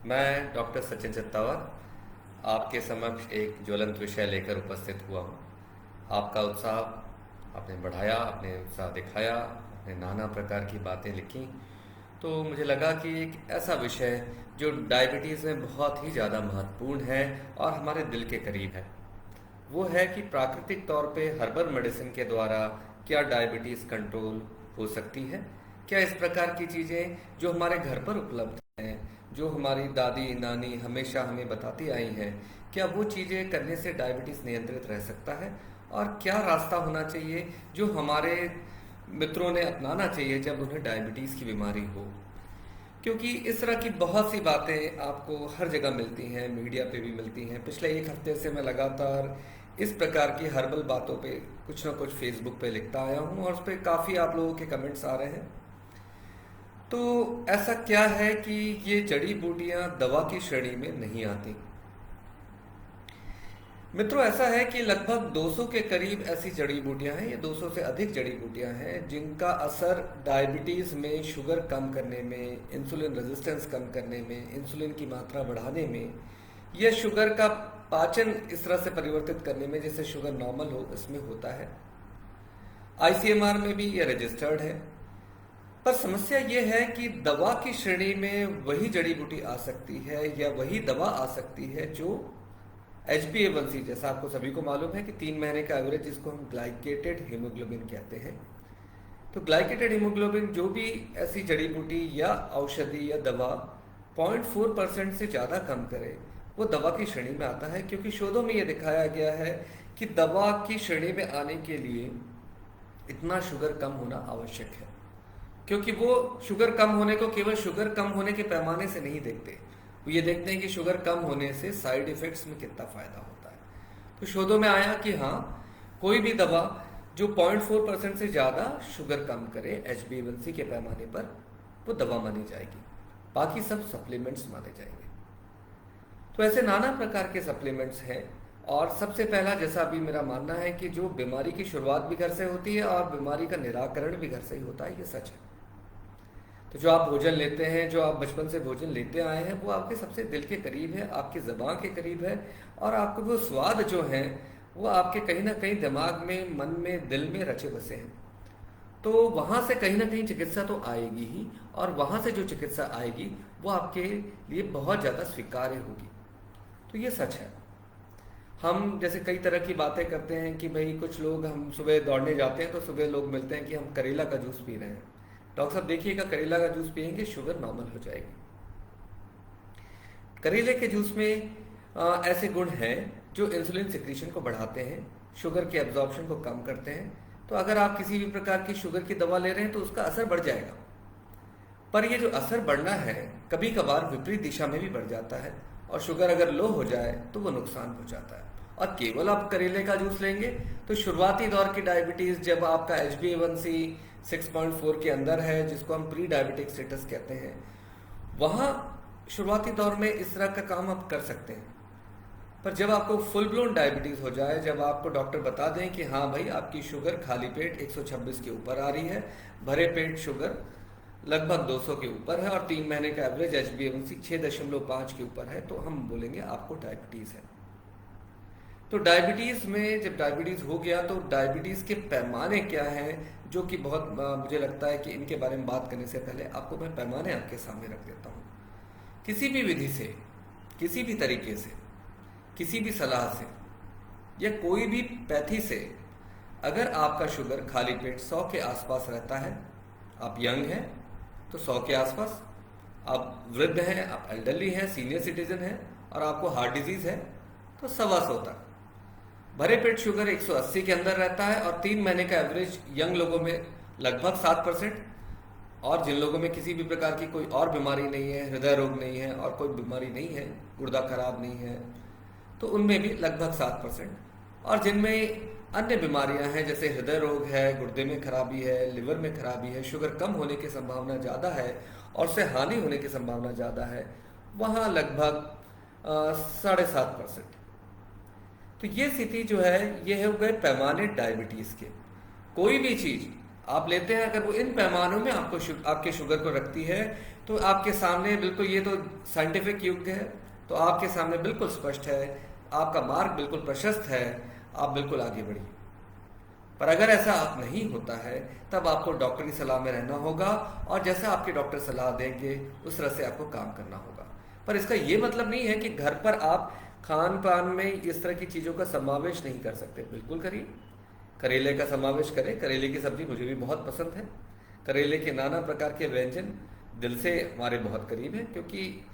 मैं डॉक्टर सचिन चित्तावर आपके समक्ष एक ज्वलंत विषय लेकर उपस्थित हुआ हूँ। आपका उत्साह आपने बढ़ाया, आपने उत्साह दिखाया, आपने नाना प्रकार की बातें लिखी, तो मुझे लगा कि एक ऐसा विषय जो डायबिटीज़ में बहुत ही ज़्यादा महत्वपूर्ण है और हमारे दिल के करीब है, वो है कि प्राकृतिक तौर पे हर्बल मेडिसिन के द्वारा क्या डायबिटीज़ कंट्रोल हो सकती है। क्या इस प्रकार की चीज़ें जो हमारे घर पर उपलब्ध हैं, जो हमारी दादी नानी हमेशा हमें बताती आई हैं, क्या वो चीज़ें करने से डायबिटीज़ नियंत्रित रह सकता है, और क्या रास्ता होना चाहिए जो हमारे मित्रों ने अपनाना चाहिए जब उन्हें डायबिटीज़ की बीमारी हो। क्योंकि इस तरह की बहुत सी बातें आपको हर जगह मिलती हैं, मीडिया पे भी मिलती हैं। पिछले एक हफ्ते से मैं लगातार इस प्रकार की हर्बल बातों पे कुछ ना कुछ फेसबुक पे लिखता आया हूँ और उस पर काफ़ी आप लोगों के कमेंट्स आ रहे हैं। तो ऐसा क्या है कि ये जड़ी बूटियाँ दवा की श्रेणी में नहीं आती। मित्रों, ऐसा है कि लगभग 200 के करीब ऐसी जड़ी बूटियां हैं, ये 200 से अधिक जड़ी बूटियां हैं जिनका असर डायबिटीज़ में शुगर कम करने में, इंसुलिन रेजिस्टेंस कम करने में, इंसुलिन की मात्रा बढ़ाने में, या शुगर का पाचन इस तरह से परिवर्तित करने में जिससे शुगर नॉर्मल हो, इसमें होता है। आईसीएमआर में भी ये रजिस्टर्ड है। पर समस्या ये है कि दवा की श्रेणी में वही जड़ी बूटी आ सकती है या वही दवा आ सकती है जो HbA1c, जैसा आपको सभी को मालूम है कि 3 महीने का एवरेज, जिसको हम ग्लाइकेटेड हीमोग्लोबिन कहते हैं। तो ग्लाइकेटेड हीमोग्लोबिन जो भी ऐसी जड़ी बूटी या औषधि या दवा 0.4% से ज़्यादा कम करे, वो दवा की श्रेणी में आता है। क्योंकि शोधों में ये दिखाया गया है कि दवा की श्रेणी में आने के लिए इतना शुगर कम होना आवश्यक है। क्योंकि वो शुगर कम होने को केवल शुगर कम होने के पैमाने से नहीं देखते, वो ये देखते हैं कि शुगर कम होने से साइड इफेक्ट्स में कितना फायदा होता है। तो शोधों में आया कि हाँ, कोई भी दवा जो 0.4% से ज़्यादा शुगर कम करे HbA1c के पैमाने पर, वो दवा मानी जाएगी। बाकी सब सप्लीमेंट्स माने जाएंगे। तो ऐसे नाना प्रकार के सप्लीमेंट्स हैं। और सबसे पहला, जैसा अभी मेरा मानना है कि जो बीमारी की शुरुआत भी घर से होती है और बीमारी का निराकरण भी घर से ही होता है, ये सच है। तो जो आप भोजन लेते हैं, जो आप बचपन से भोजन लेते आए हैं, वो आपके सबसे दिल के करीब है, आपकी ज़बान के करीब है। और आपको वो स्वाद जो है वो आपके कहीं ना कहीं दिमाग में, मन में, दिल में रचे बसे हैं। तो वहाँ से कहीं ना कहीं चिकित्सा तो आएगी ही, और वहाँ से जो चिकित्सा आएगी वो आपके लिए बहुत ज़्यादा स्वीकार्य होगी। तो ये सच है। हम जैसे कई तरह की बातें करते हैं कि भाई कुछ लोग, हम सुबह दौड़ने जाते हैं तो सुबह लोग मिलते हैं कि हम करेला का जूस पी रहे हैं। डॉक्टर साहब देखिएगा, करेला का जूस पियेंगे शुगर नॉर्मल हो जाएगी। करेले के जूस में ऐसे गुण हैं जो इंसुलिन सिक्रीशन को बढ़ाते हैं, शुगर के एब्जॉर्प्शन को कम करते हैं। तो अगर आप किसी भी प्रकार की शुगर की दवा ले रहे हैं तो उसका असर बढ़ जाएगा। पर ये जो असर बढ़ना है, कभी कभार विपरीत दिशा में भी बढ़ जाता है, और शुगर अगर लो हो जाए तो वो नुकसान हो जाता है। और केवल आप करेले का जूस लेंगे तो शुरुआती दौर की डायबिटीज़, जब आपका HbA1c 6.4 के अंदर है, जिसको हम प्री डायबिटिक स्टेटस कहते हैं, वहाँ शुरुआती दौर में इस तरह का काम आप कर सकते हैं। पर जब आपको फुल ब्लोन डायबिटीज़ हो जाए, जब आपको डॉक्टर बता दें कि हाँ भाई, आपकी शुगर खाली पेट 126 के ऊपर आ रही है, भरे पेट शुगर लगभग 200 के ऊपर है, और 3 महीने का एवरेज HbA1c 6.5 के ऊपर है, तो हम बोलेंगे आपको डायबिटीज़ है। तो डायबिटीज़ में जब डायबिटीज़ हो गया तो डायबिटीज़ के पैमाने क्या हैं, जो कि बहुत मुझे लगता है कि इनके बारे में बात करने से पहले आपको मैं पैमाने आपके सामने रख देता हूँ। किसी भी विधि से, किसी भी तरीके से, किसी भी सलाह से, या कोई भी पैथी से, अगर आपका शुगर खाली पेट 100 के आसपास रहता है, आप यंग हैं तो 100 के आसपास, आप वृद्ध हैं, आप एल्डरली हैं, सीनियर सिटीजन हैं, और आपको हार्ट डिजीज़ है तो 125 तक। भरे पेट शुगर 180 के अंदर रहता है, और 3 महीने का एवरेज यंग लोगों में लगभग 7%, और जिन लोगों में किसी भी प्रकार की कोई और बीमारी नहीं है, हृदय रोग नहीं है, और कोई बीमारी नहीं है, गुर्दा खराब नहीं है, तो उनमें भी लगभग 7%। और जिनमें अन्य बीमारियां हैं, जैसे हृदय रोग है, गुर्दे में खराबी है, लिवर में खराबी है, शुगर कम होने की संभावना ज़्यादा है और उससे हानि होने की संभावना ज़्यादा है, वहाँ लगभग 7.5%। तो ये स्थिति जो है, ये हो गए पैमाने डायबिटीज़ के। कोई भी चीज़ आप लेते हैं, अगर वो इन पैमानों में आपके शुगर को रखती है, तो आपके सामने बिल्कुल, ये तो साइंटिफिक युग है, तो आपके सामने बिल्कुल स्पष्ट है, आपका मार्ग बिल्कुल प्रशस्त है, आप बिल्कुल आगे बढ़िए। पर अगर ऐसा नहीं होता है, तब आपको डॉक्टर की सलाह में रहना होगा, और जैसा आपके डॉक्टर सलाह देंगे उस तरह से आपको काम करना होगा। पर इसका ये मतलब नहीं है कि घर पर आप खान पान में इस तरह की चीज़ों का समावेश नहीं कर सकते। बिल्कुल करिए, करेले का समावेश करें। करेले की सब्जी मुझे भी बहुत पसंद है। करेले के नाना प्रकार के व्यंजन दिल से हमारे बहुत करीब हैं, क्योंकि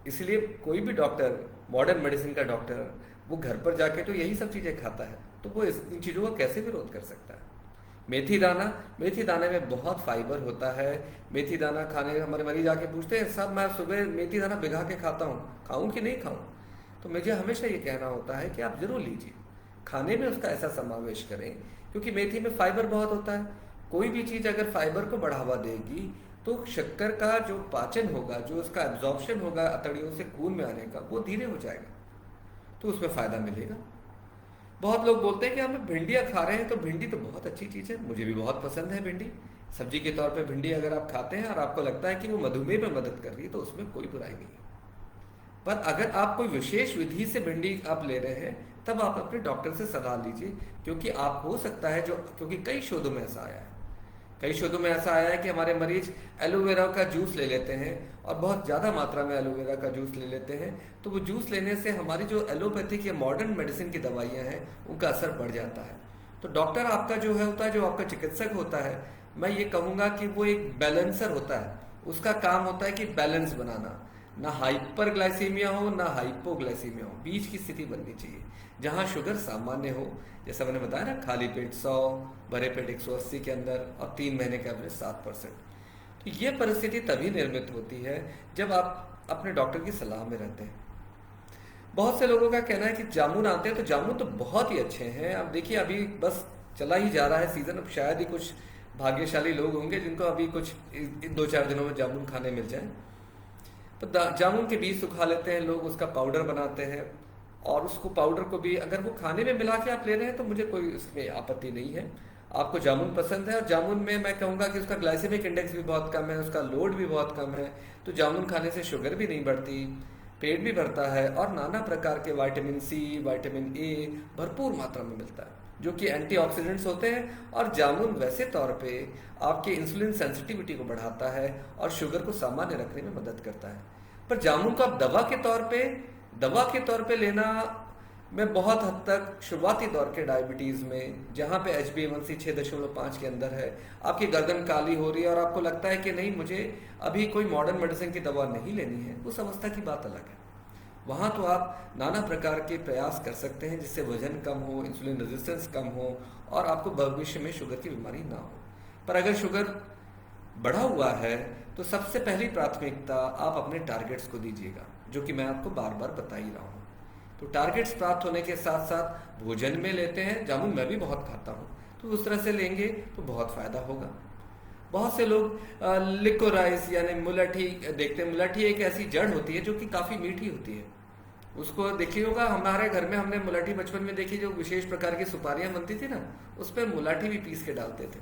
इसलिए कोई भी डॉक्टर, मॉडर्न मेडिसिन का डॉक्टर, वो घर पर जाके तो यही सब चीज़ें खाता है, तो वो इन चीज़ों का कैसे विरोध कर सकता है। मेथी दाना, मेथी दाने में बहुत फाइबर होता है। मेथी दाना खाने, हमारे मरीज आके पूछते हैं साहब मैं सुबह मेथी दाना भिगा के खाता हूँ, खाऊं कि नहीं खाऊं? तो मुझे हमेशा ये कहना होता है कि आप जरूर लीजिए, खाने में उसका ऐसा समावेश करें, क्योंकि मेथी में फाइबर बहुत होता है। कोई भी चीज़ अगर फाइबर को बढ़ावा देगी, तो शक्कर का जो पाचन होगा, जो उसका एब्जॉर्प्शन होगा अतड़ियों से खून में आने का, वो धीरे हो जाएगा, तो उसमें फ़ायदा मिलेगा। बहुत लोग बोलते हैं कि हम भिंडियाँ खा रहे हैं, तो भिंडी तो बहुत अच्छी चीज़ है, मुझे भी बहुत पसंद है भिंडी। सब्जी के तौर पे भिंडी अगर आप खाते हैं और आपको लगता है कि वो मधुमेह में मदद कर रही है, तो उसमें कोई बुराई नहीं है। पर अगर आप कोई विशेष विधि से भिंडी आप ले रहे हैं, तब आप अपने डॉक्टर से सलाह लीजिए, क्योंकि आप हो सकता है क्योंकि कई शोधों में ऐसा आया है, कई शोधों में ऐसा आया है कि हमारे मरीज एलोवेरा का जूस ले लेते हैं, और बहुत ज़्यादा मात्रा में एलोवेरा का जूस ले लेते हैं, तो वो जूस लेने से हमारी जो एलोपैथिक या मॉडर्न मेडिसिन की दवाइयाँ हैं, उनका असर बढ़ जाता है। तो डॉक्टर आपका जो है होता है, जो आपका चिकित्सक होता है, मैं ये कहूँगा कि वो एक बैलेंसर होता है। उसका काम होता है कि बैलेंस बनाना, ना हाइपर ग्लाइसीमिया हो ना हाइपोग्लाइसीमिया हो, बीच की स्थिति बननी चाहिए, जहाँ शुगर सामान्य हो, जैसा मैंने बताया ना, खाली पेट 100, भरे पेट 180 के अंदर, और 3 महीने का एवरेज 7%। तो ये परिस्थिति तभी निर्मित होती है जब आप अपने डॉक्टर की सलाह में रहते हैं। बहुत से लोगों का कहना है कि जामुन आते हैं, तो जामुन तो बहुत ही अच्छे हैं। अब देखिए, अभी बस चला ही जा रहा है सीजन, अब शायद ही कुछ भाग्यशाली लोग होंगे जिनको अभी कुछ 2-4 दिनों में जामुन खाने मिल जाए। तो जामुन के बीज सुखा लेते हैं लोग, उसका पाउडर बनाते हैं, और उसको पाउडर को भी अगर वो खाने में मिला के आप ले रहे हैं, तो मुझे कोई इसमें आपत्ति नहीं है। आपको जामुन पसंद है, और जामुन में मैं कहूँगा कि उसका ग्लाइसेमिक इंडेक्स भी बहुत कम है, उसका लोड भी बहुत कम है, तो जामुन खाने से शुगर भी नहीं बढ़ती, पेट भी भरता है, और नाना प्रकार के विटामिन सी, विटामिन ए भरपूर मात्रा में मिलता है, जो कि एंटीऑक्सीडेंट्स होते हैं। और जामुन वैसे तौर पे आपके इंसुलिन सेंसिटिविटी को बढ़ाता है और शुगर को सामान्य रखने में मदद करता है। पर जामुन को आप दवा के तौर पे लेना में बहुत हद तक शुरुआती दौर के डायबिटीज़ में, जहाँ पे HbA1c 6.5 के अंदर है, आपकी गर्दन काली हो रही है और आपको लगता है कि नहीं, मुझे अभी कोई मॉडर्न मेडिसिन की दवा नहीं लेनी है, उस अवस्था की बात अलग है। वहाँ तो आप नाना प्रकार के प्रयास कर सकते हैं जिससे वजन कम हो, इंसुलिन रेजिस्टेंस कम हो, और आपको भविष्य में शुगर की बीमारी ना हो। पर अगर शुगर बढ़ा हुआ है, तो सबसे पहली प्राथमिकता आप अपने टारगेट्स को दीजिएगा, जो कि मैं आपको बार बार बता ही रहा हूँ। तो टारगेट्स प्राप्त होने के साथ साथ भोजन में लेते हैं, जामुन मैं भी बहुत खाता हूँ, तो उस तरह से लेंगे तो बहुत फ़ायदा होगा। बहुत से लोग लिकोराइस यानी मुलठी देखते हैं। मुलठी एक ऐसी जड़ होती है जो कि काफ़ी मीठी होती है। उसको देखिए होगा, हमारे घर में हमने मुलाठी बचपन में देखी, जो विशेष प्रकार की सुपारियां बनती थी ना, उस पर मुलाठी भी पीस के डालते थे,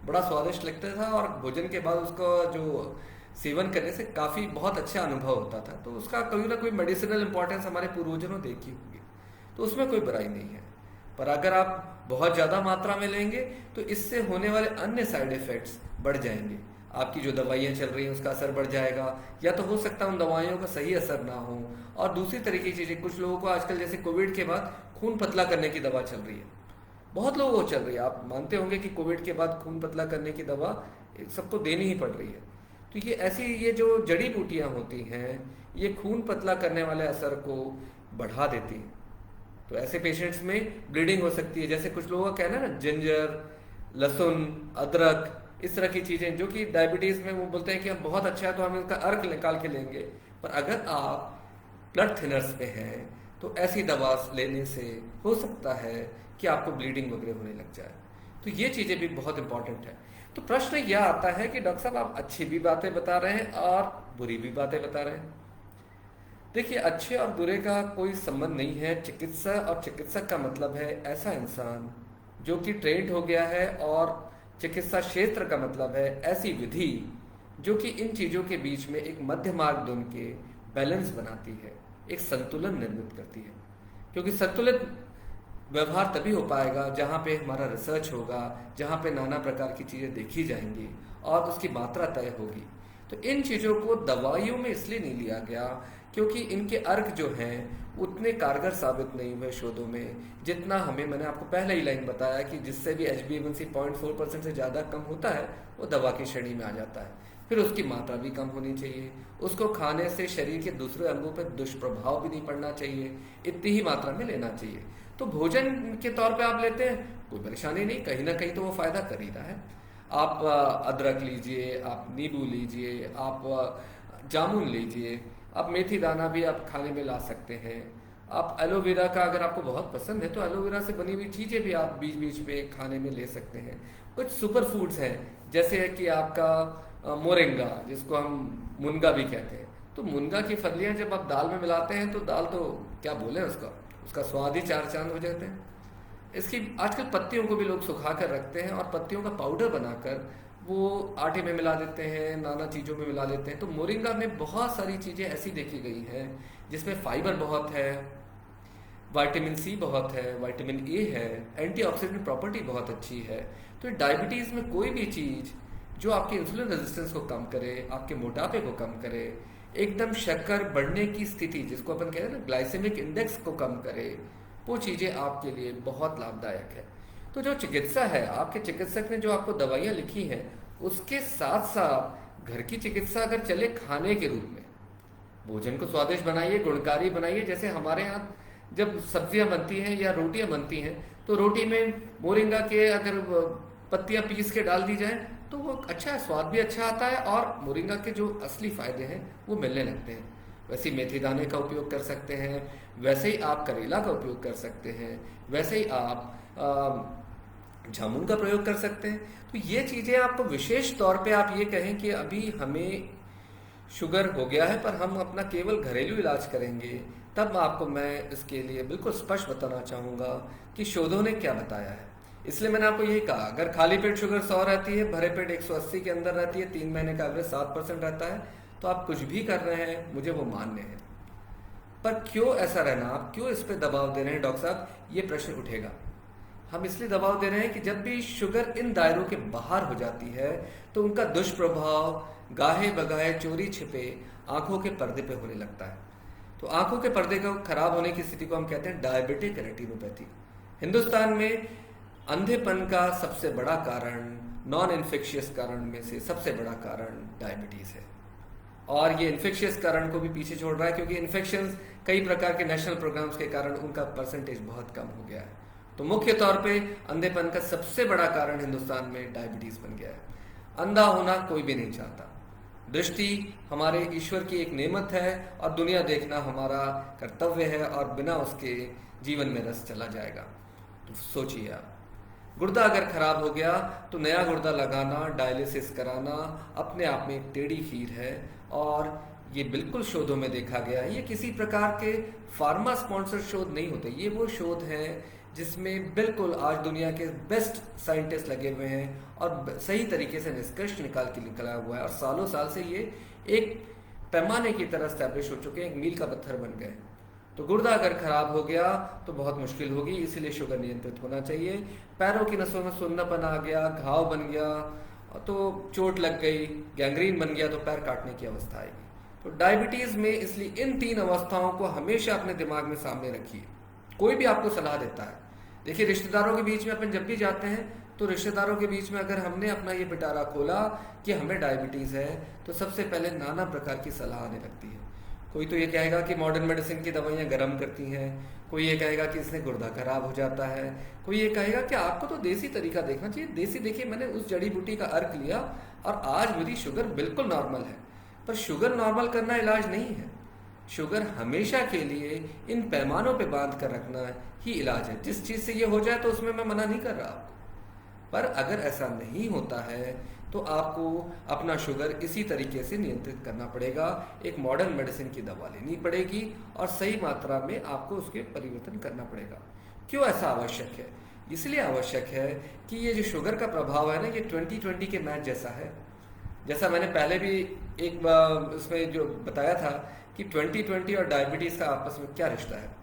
बड़ा स्वादिष्ट लगता था, और भोजन के बाद उसका जो सेवन करने से काफ़ी बहुत अच्छा अनुभव होता था। तो उसका कोई ना कोई मेडिसिनल इंपॉर्टेंस हमारे पूर्वजों ने देखी होगी, तो उसमें कोई बुराई नहीं है। पर अगर आप बहुत ज़्यादा मात्रा में लेंगे, तो इससे होने वाले अन्य साइड इफ़ेक्ट्स बढ़ जाएंगे। आपकी जो दवाइयाँ चल रही हैं उसका असर बढ़ जाएगा, या तो हो सकता है उन दवाइयों का सही असर ना हो। और दूसरी तरीके की चीज़ें, कुछ लोगों को आजकल जैसे कोविड के बाद खून पतला करने की दवा चल रही है, बहुत लोगों को चल रही है। आप मानते होंगे कि कोविड के बाद खून पतला करने की दवा सबको देनी ही पड़ रही है। तो ये जो जड़ी बूटियाँ होती हैं, ये खून पतला करने वाले असर को बढ़ा देती हैं। तो ऐसे पेशेंट्स में ब्लीडिंग हो सकती है। जैसे कुछ लोगों का कहना है ना, जिंजर, लहसुन, अदरक, इस तरह की चीज़ें जो कि डायबिटीज़ में वो बोलते हैं कि हम बहुत अच्छा है तो हम इसका अर्क निकाल के लेंगे। पर अगर आप ब्लड थिनर्स पे हैं, तो ऐसी दवा लेने से हो सकता है कि आपको ब्लीडिंग वगैरह होने लग जाए। तो ये चीज़ें भी बहुत इंपॉर्टेंट है। तो प्रश्न यह आता है कि डॉक्टर साहब, आप अच्छी भी बातें बता रहे हैं और बुरी भी बातें बता रहे हैं। देखिए, अच्छे और बुरे का कोई संबंध नहीं है। चिकित्सा और चिकित्सक का मतलब है ऐसा इंसान जो कि ट्रेंड हो गया है और चिकित्सा क्षेत्र का मतलब है ऐसी विधि जो कि इन चीज़ों के बीच में एक मध्य मार्ग ढूंढ के बैलेंस बनाती है, एक संतुलन निर्मित करती है। क्योंकि संतुलित व्यवहार तभी हो पाएगा जहाँ पे हमारा रिसर्च होगा, जहाँ पे नाना प्रकार की चीज़ें देखी जाएंगी और उसकी मात्रा तय होगी। तो इन चीज़ों को दवाइयों में इसलिए नहीं लिया गया क्योंकि इनके अर्क जो हैं उतने कारगर साबित नहीं हुए शोधों में, जितना हमें, मैंने आपको पहले ही लाइन बताया कि जिससे भी HbA1c 0.4% से ज़्यादा कम होता है वो दवा की श्रेणी में आ जाता है। फिर उसकी मात्रा भी कम होनी चाहिए, उसको खाने से शरीर के दूसरे अंगों पर दुष्प्रभाव भी नहीं पड़ना चाहिए, इतनी ही मात्रा में लेना चाहिए। तो भोजन के तौर पे आप लेते हैं, कोई परेशानी नहीं, कहीं ना कहीं तो वो फायदा कर ही रहा है। आप अदरक लीजिए, आप नींबू लीजिए, आप जामुन लीजिए, आप मेथी दाना भी आप खाने में ला सकते हैं। आप एलोवेरा का, अगर आपको बहुत पसंद है तो एलोवेरा से बनी हुई चीज़ें भी आप बीच बीच में खाने में ले सकते हैं। कुछ सुपर फूड्स हैं जैसे कि आपका मोरिंगा, जिसको हम मुनगा भी कहते हैं। तो मुनगा की फलियां जब आप दाल में मिलाते हैं तो दाल तो क्या बोले, उसका स्वाद ही चार चांद हो जाते हैं। इसकी आजकल पत्तियों को भी लोग सुखा कर रखते हैं और पत्तियों का पाउडर बनाकर वो आटे में मिला देते हैं, नाना चीज़ों में मिला देते हैं। तो मोरिंगा में बहुत सारी चीज़ें ऐसी देखी गई हैं जिसमें फाइबर बहुत है, विटामिन सी बहुत है, विटामिन ए है, एंटीऑक्सीडेंट प्रॉपर्टी बहुत अच्छी है। तो डायबिटीज़ में कोई भी चीज़ जो आपके इंसुलिन रेजिस्टेंस को कम करे, आपके मोटापे को कम करे, एकदम शक्कर बढ़ने की स्थिति जिसको अपन कहते हैं ना ग्लाइसेमिक इंडेक्स को कम करे, वो चीज़ें आपके लिए बहुत लाभदायक है। तो जो चिकित्सा है, आपके चिकित्सक ने जो आपको दवाइयाँ लिखी हैं, उसके साथ साथ घर की चिकित्सा अगर चले खाने के रूप में, भोजन को स्वादिष्ट बनाइए, गुणकारी बनाइए। जैसे हमारे यहाँ जब सब्जियां बनती हैं या रोटियां बनती हैं तो रोटी में मोरिंगा के अगर पत्तियां पीस के डाल दी जाए तो वो अच्छा है, स्वाद भी अच्छा आता है और मोरिंगा के जो असली फायदे हैं वो मिलने लगते हैं। वैसे ही मेथी दाने का उपयोग कर सकते हैं, वैसे ही आप करेला का उपयोग कर सकते हैं, वैसे ही आप जामुन का प्रयोग कर सकते हैं। तो ये चीज़ें आपको विशेष तौर पे आप ये कहें कि अभी हमें शुगर हो गया है पर हम अपना केवल घरेलू इलाज करेंगे, तब आपको मैं इसके लिए बिल्कुल स्पष्ट बताना चाहूँगा कि शोधों ने क्या बताया है। इसलिए मैंने आपको यही कहा, अगर खाली पेट शुगर 100 रहती है, भरे पेट 180 के अंदर रहती है, 3 महीने का एवरेज 7% रहता है, तो आप कुछ भी कर रहे हैं, मुझे वो मान्य है। पर क्यों ऐसा रहना, आप क्यों इस पर दबाव दे रहे हैं डॉक्टर साहब, ये प्रश्न उठेगा। हम इसलिए दबाव दे रहे हैं कि जब भी शुगर इन दायरों के बाहर हो जाती है तो उनका दुष्प्रभाव गाहे बगाहे चोरी छिपे आंखों के पर्दे पे होने लगता है। तो आंखों के पर्दे का खराब होने की स्थिति को हम कहते हैं डायबिटिक रेटिनोपैथी। हिंदुस्तान में अंधेपन का सबसे बड़ा कारण, नॉन इन्फेक्शियस कारण में से सबसे बड़ा कारण डायबिटीज है। और ये इन्फेक्शियस कारण को भी पीछे छोड़ रहा है क्योंकि इन्फेक्शन कई प्रकार के नेशनल प्रोग्राम्स के कारण उनका परसेंटेज बहुत कम हो गया है। तो मुख्य तौर पे अंधेपन का सबसे बड़ा कारण हिंदुस्तान में डायबिटीज बन गया है। अंधा होना कोई भी नहीं चाहता। दृष्टि हमारे ईश्वर की एक नेमत है और दुनिया देखना हमारा कर्तव्य है और बिना उसके जीवन में रस चला जाएगा। तो सोचिए आप, गुर्दा अगर खराब हो गया तो नया गुर्दा लगाना, डायलिसिस कराना अपने आप में एक टेढ़ी खीर है। और ये बिल्कुल शोधों में देखा गया है, ये किसी प्रकार के फार्मा स्पॉन्सर्ड शोध नहीं होते, ये वो शोध हैं जिसमें बिल्कुल आज दुनिया के बेस्ट साइंटिस्ट लगे हुए हैं और सही तरीके से निष्कर्ष निकला हुआ है और सालों साल से ये एक पैमाने की तरह स्टैब्लिश हो चुके हैं, एक मील का पत्थर बन गए। तो गुर्दा अगर खराब हो गया तो बहुत मुश्किल होगी, इसीलिए शुगर नियंत्रित होना चाहिए। पैरों की नसों में सुन्नापन आ गया, घाव बन गया तो चोट लग गई, गैंग्रीन बन गया तो पैर काटने की अवस्था आएगी। तो डायबिटीज में इसलिए इन 3 अवस्थाओं को हमेशा अपने दिमाग में सामने रखिए। कोई भी आपको सलाह देता है, देखिए रिश्तेदारों के बीच में अपन जब भी जाते हैं तो रिश्तेदारों के बीच में अगर हमने अपना ये पिटारा खोला कि हमें डायबिटीज़ है तो सबसे पहले नाना प्रकार की सलाह आने लगती है। कोई तो ये कहेगा कि मॉडर्न मेडिसिन की दवाइयाँ गर्म करती हैं, कोई ये कहेगा कि इसने गुर्दा खराब हो जाता है, कोई ये कहेगा कि आपको तो देसी तरीका देखना चाहिए। देसी देखिए, मैंने उस जड़ी बूटी का अर्क लिया और आज मेरी शुगर बिल्कुल नॉर्मल है। पर शुगर नॉर्मल करना इलाज नहीं है। शुगर हमेशा के लिए इन पैमानों पे बांध कर रखना ही इलाज है। जिस चीज़ से ये हो जाए तो उसमें मैं मना नहीं कर रहा आपको, पर अगर ऐसा नहीं होता है तो आपको अपना शुगर इसी तरीके से नियंत्रित करना पड़ेगा। एक मॉडर्न मेडिसिन की दवा लेनी पड़ेगी और सही मात्रा में आपको उसके परिवर्तन करना पड़ेगा। क्यों ऐसा आवश्यक है? इसलिए आवश्यक है कि ये जो शुगर का प्रभाव है ना, ये 2020 के मैच जैसा है। जैसा मैंने पहले भी एक उसमें जो बताया था कि 2020 और डायबिटीज़ का आपस में क्या रिश्ता है।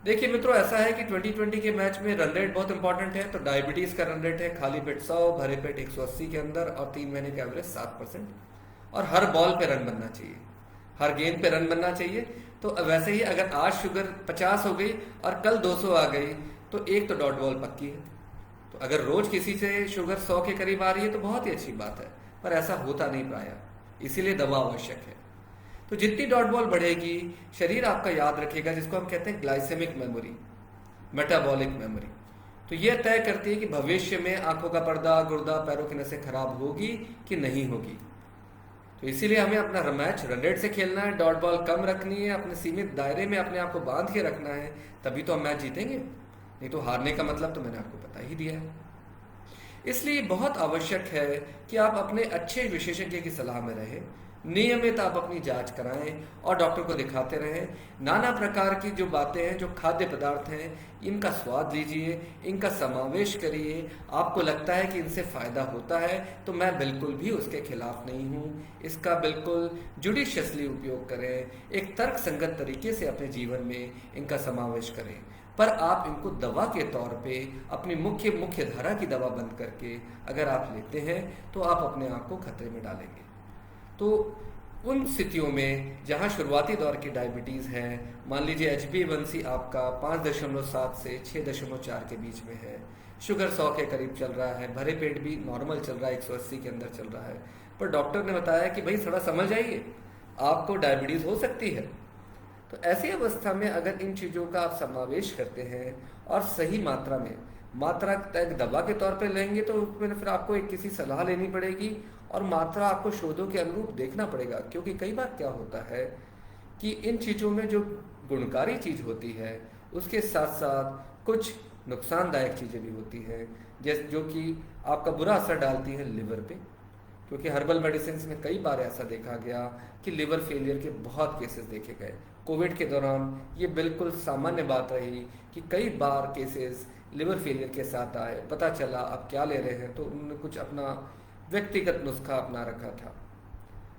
देखिए मित्रों, ऐसा है कि 2020 के मैच में रन रेट बहुत इंपॉर्टेंट है। तो डायबिटीज़ का रन रेट है खाली पेट 100, भरे पेट 180 के अंदर, और 3 महीने का एवरेज 7%। और हर बॉल पे रन बनना चाहिए, हर गेंद पे रन बनना चाहिए। तो वैसे ही अगर आज शुगर 50 हो गई और कल 200 आ गई तो एक तो डॉट बॉल पक्की है। तो अगर रोज किसी से शुगर 100 के करीब आ रही है तो बहुत ही अच्छी बात है, पर ऐसा होता नहीं प्रायः, इसीलिए दवा आवश्यक है। तो जितनी डॉट बॉल बढ़ेगी, शरीर आपका याद रखेगा, जिसको हम कहते हैं ग्लाइसेमिक मेमोरी, मेटाबॉलिक मेमोरी। तो यह तय करती है कि भविष्य में आंखों का पर्दा, गुर्दा, पैरों की नसें खराब होगी कि नहीं होगी। तो इसीलिए हमें अपना मैच रन रेट से खेलना है, डॉट बॉल कम रखनी है, अपने सीमित दायरे में अपने आप को बांध के रखना है, तभी तो हम मैच जीतेंगे। नहीं तो हारने का मतलब तो मैंने आपको बता ही दिया है। इसलिए बहुत आवश्यक है कि आप अपने अच्छे विशेषज्ञ की सलाह में रहें, नियमित आप अपनी जांच कराएं और डॉक्टर को दिखाते रहें। नाना प्रकार की जो बातें हैं, जो खाद्य पदार्थ हैं, इनका स्वाद लीजिए, इनका समावेश करिए। आपको लगता है कि इनसे फ़ायदा होता है तो मैं बिल्कुल भी उसके खिलाफ नहीं हूँ। इसका बिल्कुल जुडिशियसली उपयोग करें, एक तर्क संगत तरीके से अपने जीवन में इनका समावेश करें। पर आप इनको दवा के तौर पे अपनी मुख्य धारा की दवा बंद करके अगर आप लेते हैं तो आप अपने आप को खतरे में डालेंगे। तो उन स्थितियों में जहां शुरुआती दौर की डायबिटीज़ है, मान लीजिए HbA1c आपका 5.7 से 6.4 के बीच में है, शुगर 100 के करीब चल रहा है, भरे पेट भी नॉर्मल चल रहा है, 180 के अंदर चल रहा है, पर डॉक्टर ने बताया कि भाई थोड़ा समझ आइए, आपको डायबिटीज़ हो सकती है। तो ऐसी अवस्था में अगर इन चीज़ों का आप समावेश करते हैं और सही मात्रा में, मात्रा तक दवा के तौर पे लेंगे, तो फिर आपको एक किसी सलाह लेनी पड़ेगी और मात्रा आपको शोधों के अनुरूप देखना पड़ेगा। क्योंकि कई बार क्या होता है कि इन चीज़ों में जो गुणकारी चीज़ होती है उसके साथ साथ कुछ नुकसानदायक चीज़ें भी होती हैं, जैसे जो कि आपका बुरा असर डालती हैं लिवर पे। क्योंकि हर्बल मेडिसिन में कई बार ऐसा देखा गया कि लिवर फेलियर के बहुत केसेस देखे गए। कोविड के दौरान ये बिल्कुल सामान्य बात रही कि कई बार केसेस लिवर फेलियर के साथ आए, पता चला अब क्या ले रहे हैं, तो उन्होंने कुछ अपना व्यक्तिगत नुस्खा अपना रखा था।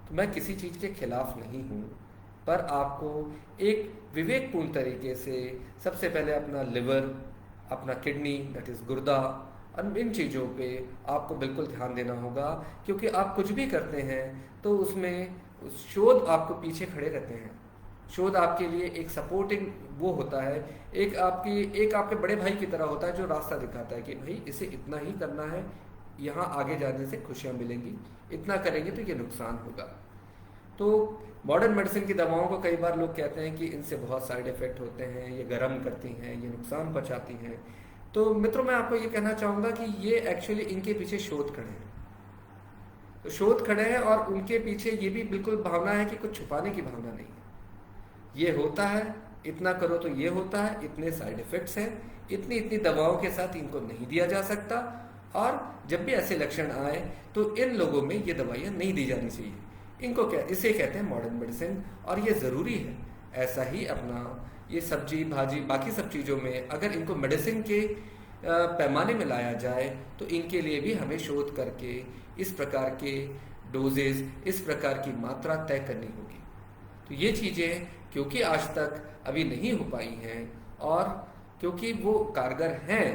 तो मैं किसी चीज़ के खिलाफ नहीं हूँ, पर आपको एक विवेकपूर्ण तरीके से सबसे पहले अपना लिवर, अपना किडनी दैट इज़ गुर्दा, इन चीज़ों पे आपको बिल्कुल ध्यान देना होगा। क्योंकि आप कुछ भी करते हैं तो उसमें शोध आपको पीछे खड़े रहते हैं। शोध आपके लिए एक सपोर्टिंग वो होता है, एक आपके बड़े भाई की तरह होता है जो रास्ता दिखाता है कि भाई इसे इतना ही करना है, यहाँ आगे जाने से खुशियाँ मिलेंगी, इतना करेंगे तो ये नुकसान होगा। तो मॉडर्न मेडिसिन की दवाओं को कई बार लोग कहते हैं कि इनसे बहुत साइड इफ़ेक्ट होते हैं, ये गर्म करती हैं, ये नुकसान पहुँचाती हैं। तो मित्रों, मैं आपको ये कहना चाहूँगा कि ये एक्चुअली इनके पीछे शोध खड़े हैं। तो शोध खड़े हैं और उनके पीछे ये भी बिल्कुल भावना है कि कुछ छुपाने की भावना नहीं है। ये होता है, इतना करो तो ये होता है, इतने साइड इफ़ेक्ट्स हैं, इतनी दवाओं के साथ इनको नहीं दिया जा सकता, और जब भी ऐसे लक्षण आए तो इन लोगों में ये दवाइयाँ नहीं दी जानी चाहिए। इसे कहते हैं मॉडर्न मेडिसिन, और ये ज़रूरी है। ऐसा ही अपना ये सब्जी भाजी बाकी सब चीज़ों में अगर इनको मेडिसिन के पैमाने में लाया जाए तो इनके लिए भी हमें शोध करके इस प्रकार के डोजेज, इस प्रकार की मात्रा तय करनी होगी। तो ये चीज़ें क्योंकि आज तक अभी नहीं हो पाई हैं और क्योंकि वो कारगर हैं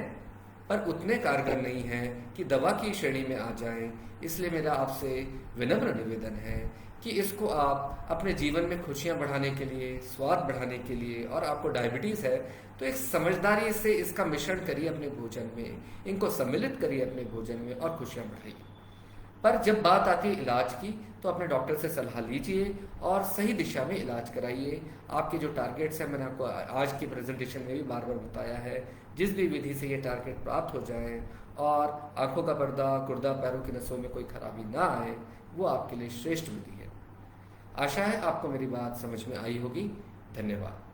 पर उतने कारगर नहीं हैं कि दवा की श्रेणी में आ जाएं, इसलिए मेरा आपसे विनम्र निवेदन है कि इसको आप अपने जीवन में खुशियां बढ़ाने के लिए, स्वाद बढ़ाने के लिए, और आपको डायबिटीज़ है तो एक समझदारी से इसका मिश्रण करिए अपने भोजन में, इनको सम्मिलित करिए अपने भोजन में और खुशियां बढ़ाइए। पर जब बात आती है इलाज की तो अपने डॉक्टर से सलाह लीजिए और सही दिशा में इलाज कराइए। आपके जो टारगेट्स हैं, मैंने आपको आज की प्रेजेंटेशन में भी बार बार बताया है, जिस भी विधि से ये टारगेट प्राप्त हो जाए और आंखों का पर्दा, गुर्दा, पैरों की नसों में कोई खराबी ना आए, वो आपके लिए श्रेष्ठ विधि है। आशा है आपको मेरी बात समझ में आई होगी। धन्यवाद।